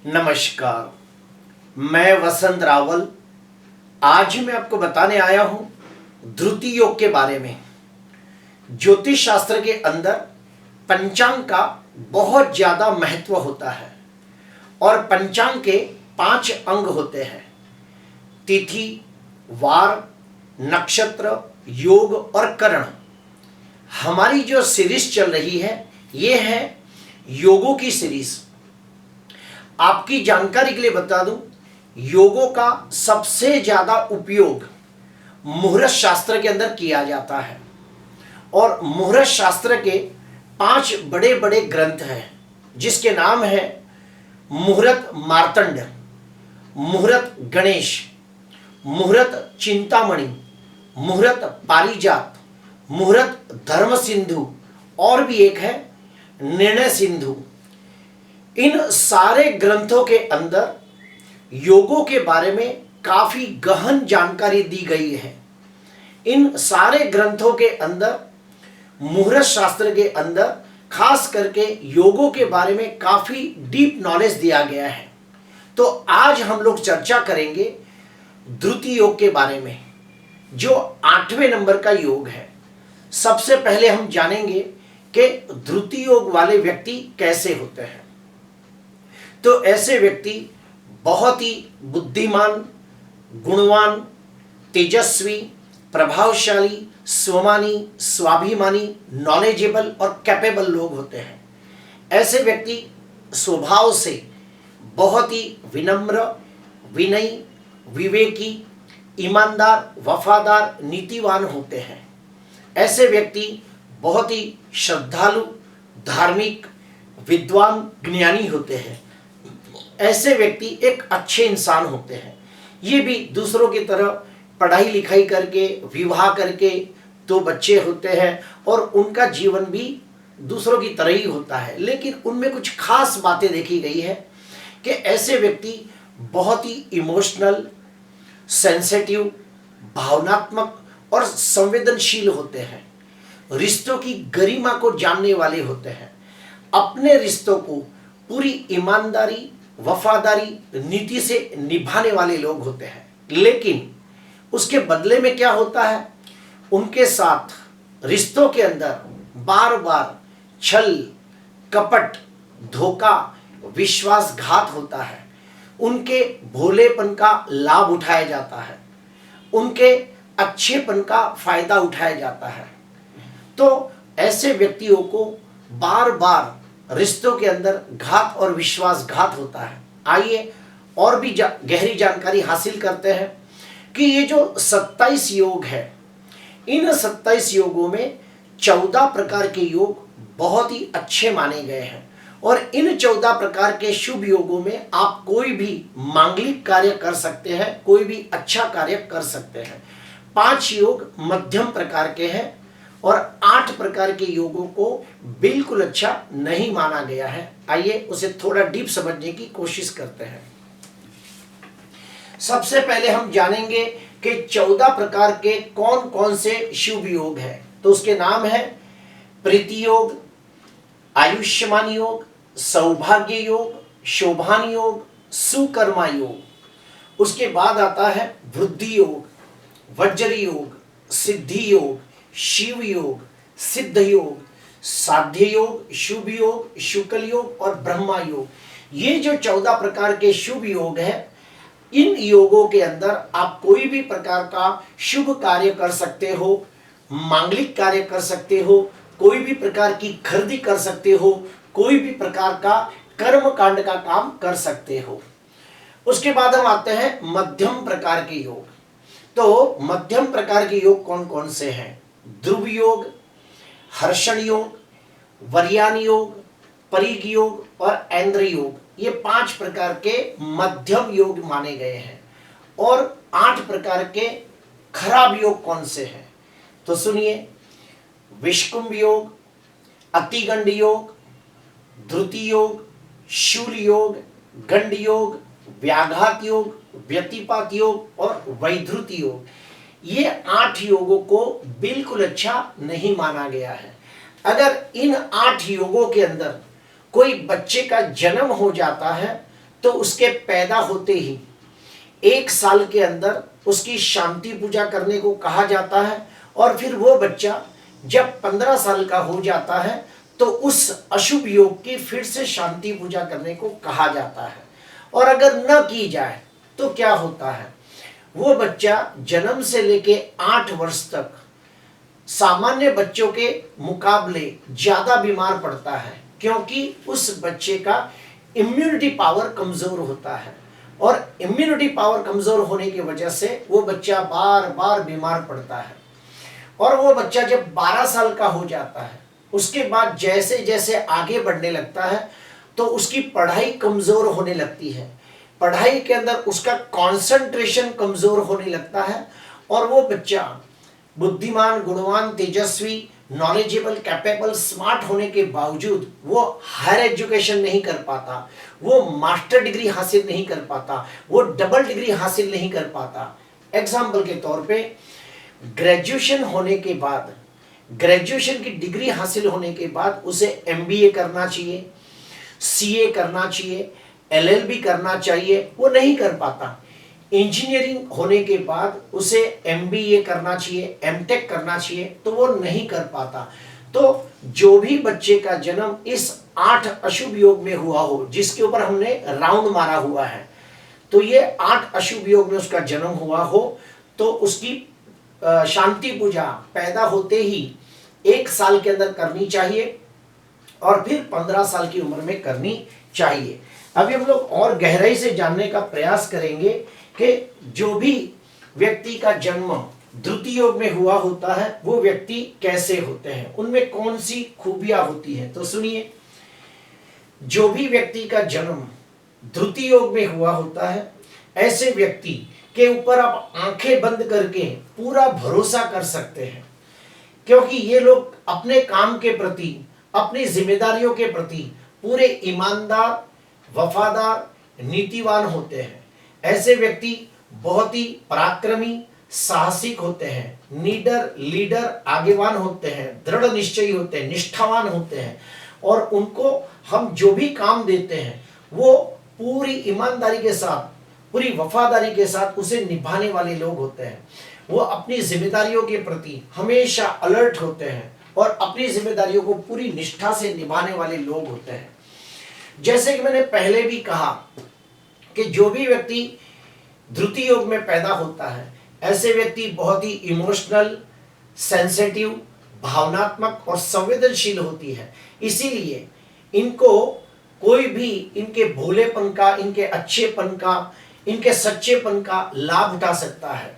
नमस्कार, मैं वसंत रावल। आज मैं आपको बताने आया हूं ध्रुति योग के बारे में। ज्योतिष शास्त्र के अंदर पंचांग का बहुत ज़्यादा महत्व होता है और पंचांग के 5 अंग होते हैं: तिथि, वार, नक्षत्र, योग और करण। हमारी जो सीरीज चल रही है ये है योगों की सीरीज। आपकी जानकारी के लिए बता दूं, योगों का सबसे ज़्यादा उपयोग मुहूर्त शास्त्र के अंदर किया जाता है और मुहूर्त शास्त्र के 5 बड़े बड़े ग्रंथ हैं जिसके नाम है मुहूर्त मार्तंड, मुहूर्त गणेश, मुहूर्त चिंतामणि, मुहूर्त पारिजात, मुहूर्त धर्म सिंधु और भी एक है निर्णय सिंधु। इन सारे ग्रंथों के अंदर योगों के बारे में काफी गहन जानकारी दी गई है। इन सारे ग्रंथों के अंदर मुहूर्त शास्त्र के अंदर खास करके योगों के बारे में काफी डीप नॉलेज दिया गया है। तो आज हम लोग चर्चा करेंगे ध्रुति योग के बारे में, जो 8वें नंबर का योग है। सबसे पहले हम जानेंगे कि ध्रुति योग वाले व्यक्ति कैसे होते हैं। तो ऐसे व्यक्ति बहुत ही बुद्धिमान, गुणवान, तेजस्वी, प्रभावशाली, स्वमानी, स्वाभिमानी, नॉलेजेबल और कैपेबल लोग होते हैं। ऐसे व्यक्ति स्वभाव से बहुत ही विनम्र, विनयी, विवेकी, ईमानदार, वफादार, नीतिवान होते हैं। ऐसे व्यक्ति बहुत ही श्रद्धालु, धार्मिक, विद्वान, ज्ञानी होते हैं। ऐसे व्यक्ति एक अच्छे इंसान होते हैं। ये भी दूसरों की तरह पढ़ाई लिखाई करके, विवाह करके 2 बच्चे होते हैं और उनका जीवन भी दूसरों की तरह ही होता है, लेकिन उनमें कुछ खास बातें देखी गई है कि ऐसे व्यक्ति बहुत ही इमोशनल, सेंसिटिव, भावनात्मक और संवेदनशील होते हैं। रिश्तों की गरिमा को जानने वाले होते हैं। अपने रिश्तों को पूरी ईमानदारी, वफादारी, नीति से निभाने वाले लोग होते हैं। लेकिन उसके बदले में क्या होता है, उनके साथ रिश्तों के अंदर बार बार छल, कपट, धोखा, विश्वासघात होता है। उनके भोलेपन का लाभ उठाया जाता है, उनके अच्छेपन का फायदा उठाया जाता है। तो ऐसे व्यक्तियों को बार बार रिश्तों के अंदर घात और विश्वासघात होता है। आइए और भी गहरी जानकारी हासिल करते हैं कि ये जो 27 योग है, इन 27 योगों में 14 प्रकार के योग बहुत ही अच्छे माने गए हैं और इन 14 प्रकार के शुभ योगों में आप कोई भी मांगलिक कार्य कर सकते हैं, कोई भी अच्छा कार्य कर सकते हैं। 5 योग मध्यम प्रकार के हैं और 8 प्रकार के योगों को बिल्कुल अच्छा नहीं माना गया है। आइए उसे थोड़ा डीप समझने की कोशिश करते हैं। सबसे पहले हम जानेंगे कि 14 प्रकार के कौन कौन से शुभ योग हैं। तो उसके नाम है प्रीति योग, आयुष्मान योग, सौभाग्य योग, शोभान योग, सुकर्मा योग। उसके बाद आता है वृद्धि योग, वज्र योग, सिद्धि योग, शिव योग, सिद्ध योग, साध्य योग, शुभ योग, शुक्ल योग और ब्रह्मा योग। ये जो 14 प्रकार के शुभ योग हैं, इन योगों के अंदर आप कोई भी प्रकार का शुभ कार्य कर सकते हो, मांगलिक कार्य कर सकते हो, कोई भी प्रकार की खरीदी कर सकते हो, कोई भी प्रकार का कर्म कांड का काम कर सकते हो। उसके बाद हम आते हैं मध्यम प्रकार के योग। तो मध्यम प्रकार के योग कौन कौन से हैं? ध्रुव योग, हर्षण योग, वर्यान योग, परिग योग और ऐन्द्र योग। ये 5 प्रकार के मध्यम योग माने गए हैं। और 8 प्रकार के खराब योग कौन से हैं? तो सुनिए, विषकुंभ योग, अतिगंड योग, ध्रुति योग, शूल योग, गंड योग, व्याघात योग, व्यतिपात योग और वैधृति योग। ये 8 योगों को बिल्कुल अच्छा नहीं माना गया है। अगर इन 8 योगों के अंदर कोई बच्चे का जन्म हो जाता है तो उसके पैदा होते ही 1 साल के अंदर उसकी शांति पूजा करने को कहा जाता है। और फिर वो बच्चा जब 15 साल का हो जाता है तो उस अशुभ योग की फिर से शांति पूजा करने को कहा जाता है। और अगर न की जाए तो क्या होता है, वो बच्चा जन्म से लेके 8 वर्ष तक सामान्य बच्चों के मुकाबले ज्यादा बीमार पड़ता है, क्योंकि उस बच्चे का इम्यूनिटी पावर कमजोर होता है। और इम्यूनिटी पावर कमजोर होने की वजह से वो बच्चा बार बार बीमार पड़ता है। और वो बच्चा जब 12 साल का हो जाता है, उसके बाद जैसे जैसे आगे बढ़ने लगता है तो उसकी पढ़ाई कमजोर होने लगती है, पढ़ाई के अंदर उसका कंसंट्रेशन कमजोर होने लगता है। और वो बच्चा बुद्धिमान, गुणवान, तेजस्वी, नॉलेजेबल, कैपेबल, स्मार्ट होने के बावजूद वो हायर एजुकेशन नहीं कर पाता, वो मास्टर डिग्री हासिल नहीं कर पाता, वो डबल डिग्री हासिल नहीं कर पाता। एग्जाम्पल के तौर पे ग्रेजुएशन होने के बाद, ग्रेजुएशन की डिग्री हासिल होने के बाद उसे एमबीए करना चाहिए, सीए करना चाहिए, एलएलबी करना चाहिए, वो नहीं कर पाता। इंजीनियरिंग होने के बाद उसे एमबीए करना चाहिए, एमटेक करना चाहिए, तो वो नहीं कर पाता। तो जो भी बच्चे का जन्म इस 8 अशुभ योग में हुआ हो, जिसके ऊपर हमने राउंड मारा हुआ है, तो ये 8 अशुभ योग में उसका जन्म हुआ हो, तो उसकी शांति पूजा पैदा होते ही 1 साल के अंदर करनी चाहिए और फिर 15 साल की उम्र में करनी चाहिए। अभी हम लोग और गहराई से जानने का प्रयास करेंगे कि जो भी व्यक्ति का जन्म द्रुति योग में हुआ होता है वो व्यक्ति कैसे होते हैं, उनमें कौन सी खूबियां होती हैं। तो सुनिए, जो भी व्यक्ति का जन्म द्रुति योग में हुआ होता है, ऐसे व्यक्ति के ऊपर आप आंखें बंद करके पूरा भरोसा कर सकते हैं, क्योंकि ये लोग अपने काम के प्रति, अपनी जिम्मेदारियों के प्रति पूरे ईमानदार, वफादार, नीतिवान होते हैं। ऐसे व्यक्ति बहुत ही पराक्रमी, साहसिक होते हैं, नीडर, लीडर, आगेवान होते हैं, दृढ़ निश्चयी होते हैं, निष्ठावान होते हैं। और उनको हम जो भी काम देते हैं वो पूरी ईमानदारी के साथ, पूरी वफादारी के साथ उसे निभाने वाले लोग होते हैं। वो अपनी जिम्मेदारियों के प्रति हमेशा अलर्ट होते हैं और अपनी जिम्मेदारियों को पूरी निष्ठा से निभाने वाले लोग होते हैं। जैसे कि मैंने पहले भी कहा कि जो भी व्यक्ति द्रुति योग में पैदा होता है, ऐसे व्यक्ति बहुत ही इमोशनल, सेंसिटिव, भावनात्मक और संवेदनशील होती है। इसीलिए इनको कोई भी इनके भोलेपन का, इनके अच्छेपन का, इनके सच्चेपन का लाभ उठा सकता है।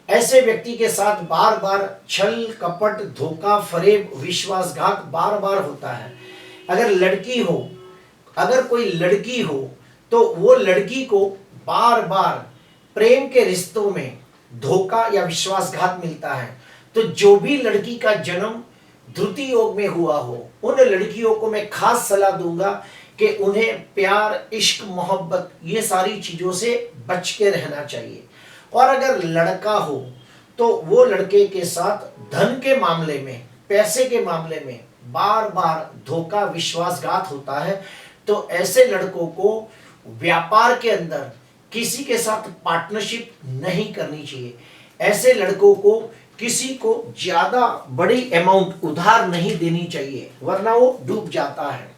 ऐसे व्यक्ति के साथ बार बार छल, कपट, धोखा, फरेब, विश्वासघात बार बार होता है। अगर लड़की हो, अगर कोई लड़की हो तो वो लड़की को बार बार प्रेम के रिश्तों में धोखा या विश्वासघात मिलता है। तो जो भी लड़की का जन्म द्रुति योग में हुआ हो, उन लड़कियों को मैं खास सलाह दूंगा कि उन्हें प्यार, इश्क, मोहब्बत, ये सारी चीजों से बच के रहना चाहिए। और अगर लड़का हो तो वो लड़के के साथ धन के मामले में, पैसे के मामले में बार बार धोखा, विश्वासघात होता है। तो ऐसे लड़कों को व्यापार के अंदर किसी के साथ पार्टनरशिप नहीं करनी चाहिए। ऐसे लड़कों को किसी को ज्यादा बड़ी अमाउंट उधार नहीं देनी चाहिए, वरना वो डूब जाता है।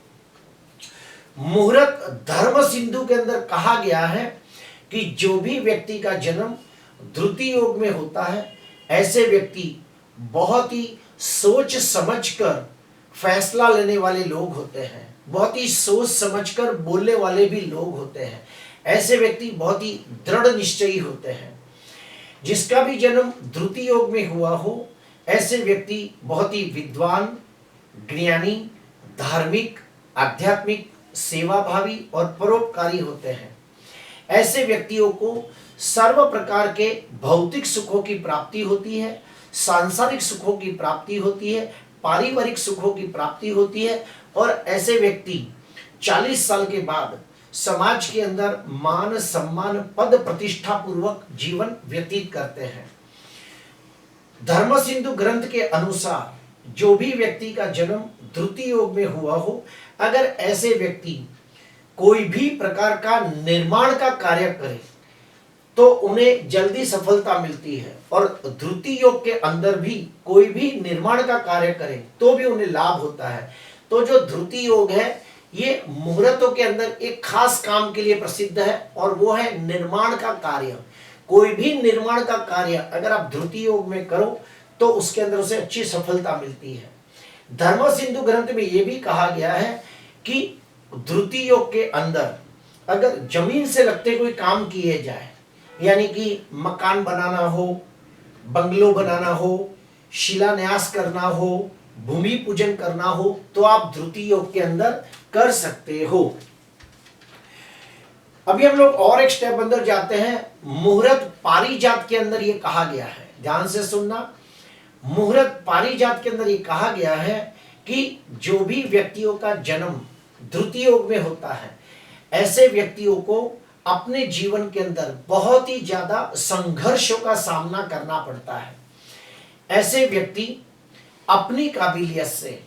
मुहूर्त धर्म सिंधु के अंदर कहा गया है कि जो भी व्यक्ति का जन्म द्रुति योग में होता है, ऐसे व्यक्ति बहुत ही सोच समझकर फैसला लेने वाले लोग होते हैं, बहुत ही सोच समझकर बोलने वाले भी लोग होते हैं। ऐसे व्यक्ति बहुत ही दृढ़ निश्चयी होते हैं। जिसका भी जन्म द्रुति योग में हुआ हो, ऐसे व्यक्ति बहुत ही विद्वान, ज्ञानी, धार्मिक, आध्यात्मिक, सेवाभावी और परोपकारी होते हैं। ऐसे व्यक्तियों को सर्व प्रकार के भौतिक सुखों की प्राप्ति होती है, सांसारिक सुखों की प्राप्ति होती है, पारिवारिक सुखों की प्राप्ति होती है। और ऐसे व्यक्ति 40 साल के बाद समाज के अंदर मान, सम्मान, पद प्रतिष्ठा पूर्वक जीवन व्यतीत करते हैं। धर्म सिंधु ग्रंथ के अनुसार जो भी व्यक्ति का जन्म द्रुति योग में हुआ हो, अगर ऐसे व्यक्ति कोई भी प्रकार का निर्माण का कार्य करें तो उन्हें जल्दी सफलता मिलती है, और ध्रुति योग के अंदर भी कोई भी निर्माण का कार्य करें तो भी उन्हें लाभ होता है। तो जो ध्रुति योग है ये मुहूर्तों के अंदर एक खास काम के लिए प्रसिद्ध है, और वो है निर्माण का कार्य। कोई भी निर्माण का कार्य अगर आप ध्रुति योग में करो तो उसके अंदर उसे अच्छी सफलता मिलती है। धर्म सिंधु ग्रंथ में यह भी कहा गया है कि ध्रुति योग के अंदर अगर जमीन से लगते कोई काम किए जाए, यानी कि मकान बनाना हो, बंगलो बनाना हो, शिलान्यास करना हो, भूमि पूजन करना हो, तो आप ध्रुति योग के अंदर कर सकते हो। अभी हम लोग और एक स्टेप अंदर जाते हैं। मुहूर्त पारिजात के अंदर ये कहा गया है, ध्यान से सुनना। मुहूर्त पारिजात के अंदर ये कहा गया है कि जो भी व्यक्तियों का जन्म ध्रुति योग में होता है, ऐसे व्यक्तियों को अपने जीवन के अंदर बहुत ही ज्यादा संघर्षों का सामना करना पड़ता है। ऐसे व्यक्ति अपनी काबिलियत से,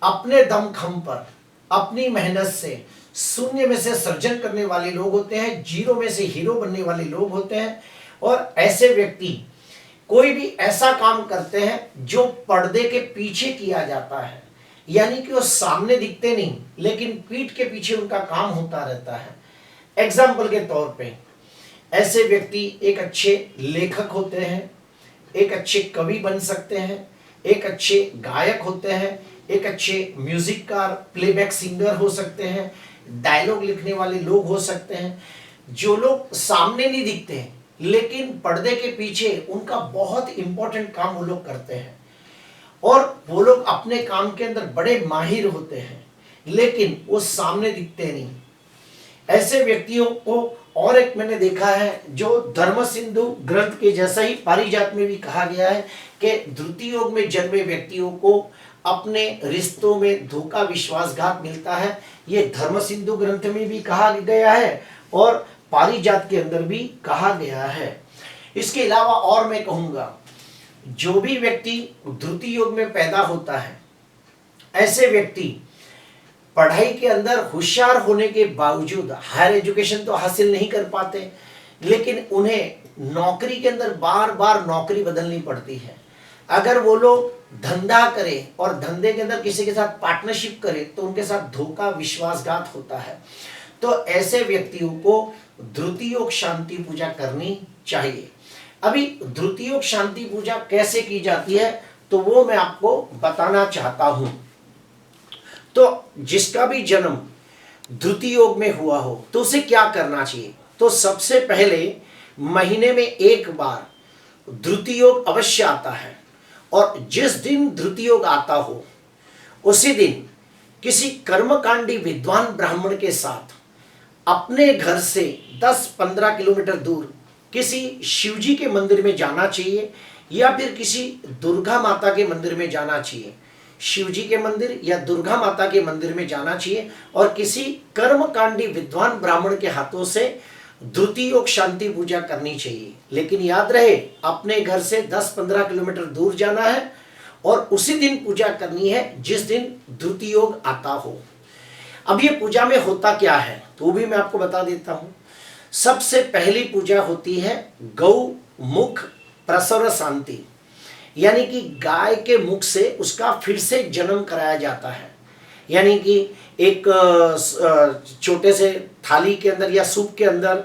अपने दमखम पर, अपनी मेहनत से शून्य में से सृजन करने वाले लोग होते हैं, जीरो में से हीरो बनने वाले लोग होते हैं। और ऐसे व्यक्ति कोई भी ऐसा काम करते हैं जो पर्दे के पीछे किया जाता है, यानी कि वो सामने दिखते नहीं लेकिन पीठ के पीछे उनका काम होता रहता है। एग्जाम्पल के तौर पे ऐसे व्यक्ति एक अच्छे लेखक होते हैं, एक अच्छे कवि बन सकते हैं, एक अच्छे गायक होते हैं, एक अच्छे म्यूजिककार प्लेबैक सिंगर हो सकते हैं, डायलॉग लिखने वाले लोग हो सकते हैं। जो लोग सामने नहीं दिखते हैं लेकिन पर्दे के पीछे उनका बहुत इंपॉर्टेंट काम वो लोग करते हैं, और वो लोग अपने काम के अंदर बड़े माहिर होते हैं लेकिन वो सामने दिखते नहीं। ऐसे व्यक्तियों को और एक मैंने देखा है जो धर्म सिंधु ग्रंथ के जैसा ही पारिजात में भी कहा गया है कि ध्रुति योग में जन्मे व्यक्तियों को अपने रिश्तों में धोखा विश्वासघात मिलता है। ये धर्म सिंधु ग्रंथ में भी कहा गया है और पारिजात के अंदर भी कहा गया है। इसके अलावा और मैं कहूंगा, जो भी व्यक्ति ध्रुति योग में पैदा होता है, ऐसे व्यक्ति पढ़ाई के अंदर होशियार होने के बावजूद हायर एजुकेशन तो हासिल नहीं कर पाते, लेकिन उन्हें नौकरी के अंदर बार बार नौकरी बदलनी पड़ती है। अगर वो लोग धंधा करें और धंधे के अंदर किसी के साथ पार्टनरशिप करें तो उनके साथ धोखा विश्वासघात होता है। तो ऐसे व्यक्तियों को ध्रुति योग शांति पूजा करनी चाहिए। अभी ध्रुति योग शांति पूजा कैसे की जाती है तो वो मैं आपको बताना चाहता हूं। तो जिसका भी जन्म ध्रुति योग में हुआ हो तो उसे क्या करना चाहिए? तो सबसे पहले महीने में एक बार ध्रुति योग अवश्य आता है, और जिस दिन ध्रुति योग आता हो उसी दिन किसी कर्मकांडी विद्वान ब्राह्मण के साथ अपने घर से 10-15 किलोमीटर दूर किसी शिवजी के मंदिर में जाना चाहिए, या फिर किसी दुर्गा माता के मंदिर में जाना चाहिए। शिवजी के मंदिर या दुर्गा माता के मंदिर में जाना चाहिए और किसी कर्मकांडी विद्वान ब्राह्मण के हाथों से ध्रुति योग शांति पूजा करनी चाहिए। लेकिन याद रहे, अपने घर से 10-15 किलोमीटर दूर जाना है और उसी दिन पूजा करनी है जिस दिन ध्रुति योग आता हो। अब ये पूजा में होता क्या है तो भी मैं आपको बता देता हूं। सबसे पहली पूजा होती है गौ मुख प्रसव शांति, यानी कि गाय के मुख से उसका फिर से जन्म कराया जाता है। यानी कि एक छोटे से थाली के अंदर या सूप के अंदर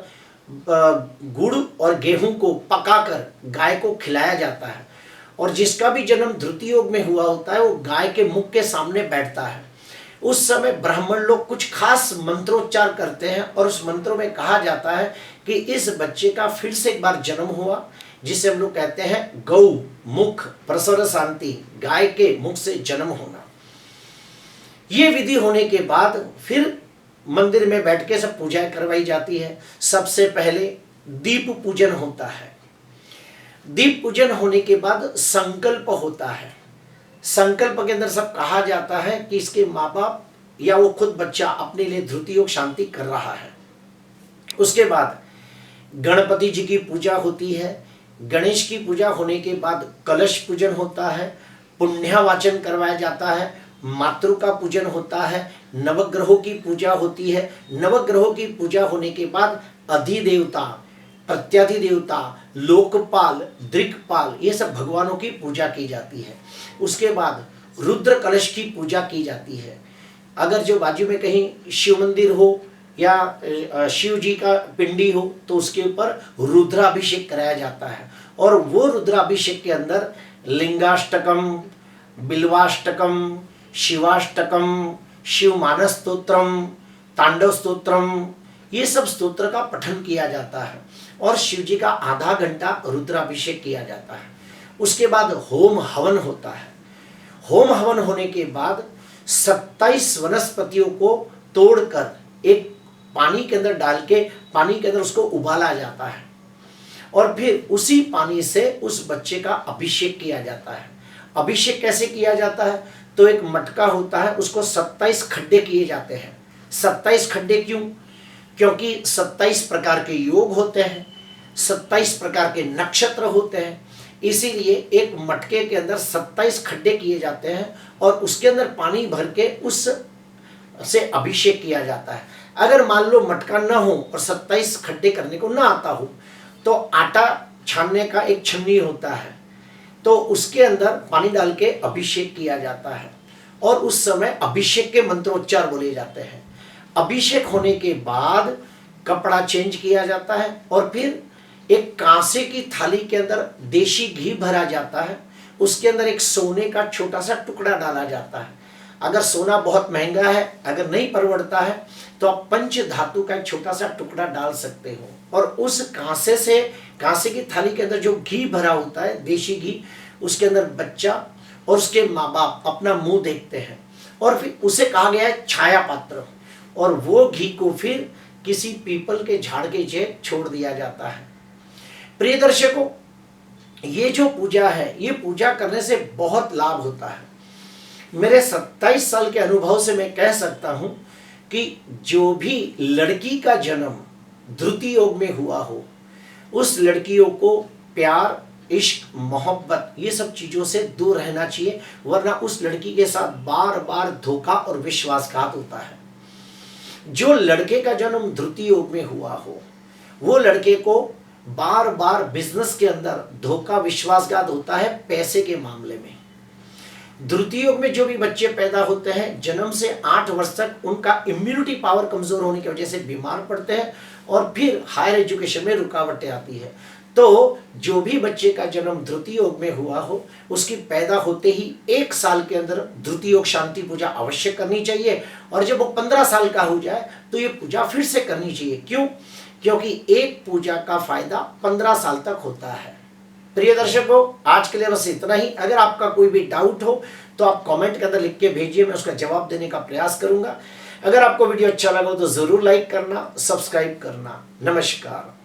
गुड़ और गेहूं को पकाकर गाय को खिलाया जाता है, और जिसका भी जन्म ध्रुति योग में हुआ होता है वो गाय के मुख के सामने बैठता है। उस समय ब्राह्मण लोग कुछ खास मंत्रोच्चार करते हैं और उस मंत्रों में कहा जाता है कि इस बच्चे का फिर से एक बार जन्म हुआ, जिसे हम लोग कहते हैं गौ मुख प्रसव शांति, गाय के मुख से जन्म होना। ये विधि होने के बाद फिर मंदिर में बैठ के सब पूजाएं करवाई जाती है। सबसे पहले दीप पूजन होता है। दीप पूजन होने के बाद संकल्प होता है। संकल्प के अंदर सब कहा जाता है कि इसके माँ बाप या वो खुद बच्चा अपने लिए ध्रुति योग शांति कर रहा है। उसके बाद गणपति जी की पूजा होती है। गणेश की पूजा होने के बाद कलश पूजन होता है, पुण्यावाचन करवाया जाता है, मातृ का पूजन होता है, नवग्रहों की पूजा होती है। नवग्रहों की पूजा होने के बाद अधिदेवता, प्रत्याधिदेवता, लोकपाल, दिक्पाल, ये सब भगवानों की पूजा की जाती है। उसके बाद रुद्र कलश की पूजा की जाती है। अगर जो बाजू में कहीं शिव मंदिर हो या शिव जी का पिंडी हो तो उसके ऊपर रुद्राभिषेक कराया जाता है। और वो रुद्राभिषेक के अंदर लिंगाष्टकम, बिल्वाष्टकम, शिवाष्टकम, शिव मानस स्तोत्रम, तांडव स्तोत्रम, ये सब स्तोत्र का पठन किया जाता है और शिव जी का आधा घंटा रुद्राभिषेक किया जाता है। उसके बाद होम हवन होता है। होम हवन होने के बाद 27 वनस्पतियों को तोड़कर एक पानी के अंदर डाल के पानी के अंदर उसको उबाला जाता है और फिर उसी पानी से उस बच्चे का अभिषेक किया जाता है। अभिषेक कैसे किया जाता है? तो एक मटका होता है, उसको 27 खड्डे किए जाते हैं। 27 खड्डे क्यों? क्योंकि 27 प्रकार के योग होते हैं, 27 प्रकार के नक्षत्र होते हैं, इसीलिए एक मटके के अंदर 27 खड्डे किए जाते हैं और उसके अंदर पानी भर के उस से अभिषेक किया जाता है। अगर मान लो मटका ना हो और 27 खड्डे करने को ना आता हो तो आटा छानने का एक छन्नी होता है, तो उसके अंदर पानी डाल के अभिषेक किया जाता है और उस समय अभिषेक के मंत्रोच्चार बोले जाते हैं। अभिषेक होने के बाद कपड़ा चेंज किया जाता है और फिर एक कांसे की थाली के अंदर देशी घी भरा जाता है। उसके अंदर एक सोने का छोटा सा टुकड़ा डाला जाता है। अगर सोना बहुत महंगा है, अगर नहीं परवड़ता है तो आप पंच धातु का एक छोटा सा टुकड़ा डाल सकते हो और उस कांसे की थाली के अंदर जो घी भरा होता है, देशी घी, उसके अंदर बच्चा और उसके माँ बाप अपना मुंह देखते हैं और फिर उसे कहा गया है छाया पात्र, और वो घी को फिर किसी पीपल के झाड़ के नीचे छोड़ दिया जाता है। प्रिय दर्शकों, ये जो पूजा है, ये पूजा करने से बहुत लाभ होता है। मेरे 27 साल के अनुभव से मैं कह सकता हूं कि जो भी लड़की का जन्म द्रुति योग में हुआ हो, उस लड़कियों को प्यार, इश्क, मोहब्बत, ये सब चीजों से दूर रहना चाहिए, वरना उस लड़की के साथ बार बार धोखा और विश्वासघात होता है। जो लड़के का जन्म द्रुति योग में हुआ हो, वो लड़के को बार बार बिजनेस के अंदर धोखा, विश्वासघात होता है पैसे के मामले में। द्रुति योग में जो भी बच्चे पैदा होते हैं, जन्म से 8 वर्ष तक उनका इम्यूनिटी पावर कमजोर होने की वजह से बीमार पड़ते हैं और फिर हायर एजुकेशन में रुकावटें आती है। तो जो भी बच्चे का जन्म द्रुति योग में हुआ हो, उसकी पैदा होते ही 1 साल के अंदर द्रुति योग शांति पूजा अवश्य करनी चाहिए और जब वो 15 साल का हो जाए तो ये पूजा फिर से करनी चाहिए। क्यों? क्योंकि एक पूजा का फायदा 15 साल तक होता है। प्रिय दर्शकों, आज के लिए बस इतना ही। अगर आपका कोई भी डाउट हो तो आप कमेंट के अंदर लिख के भेजिए, मैं उसका जवाब देने का प्रयास करूंगा। अगर आपको वीडियो अच्छा लगा तो जरूर लाइक करना, सब्सक्राइब करना। नमस्कार।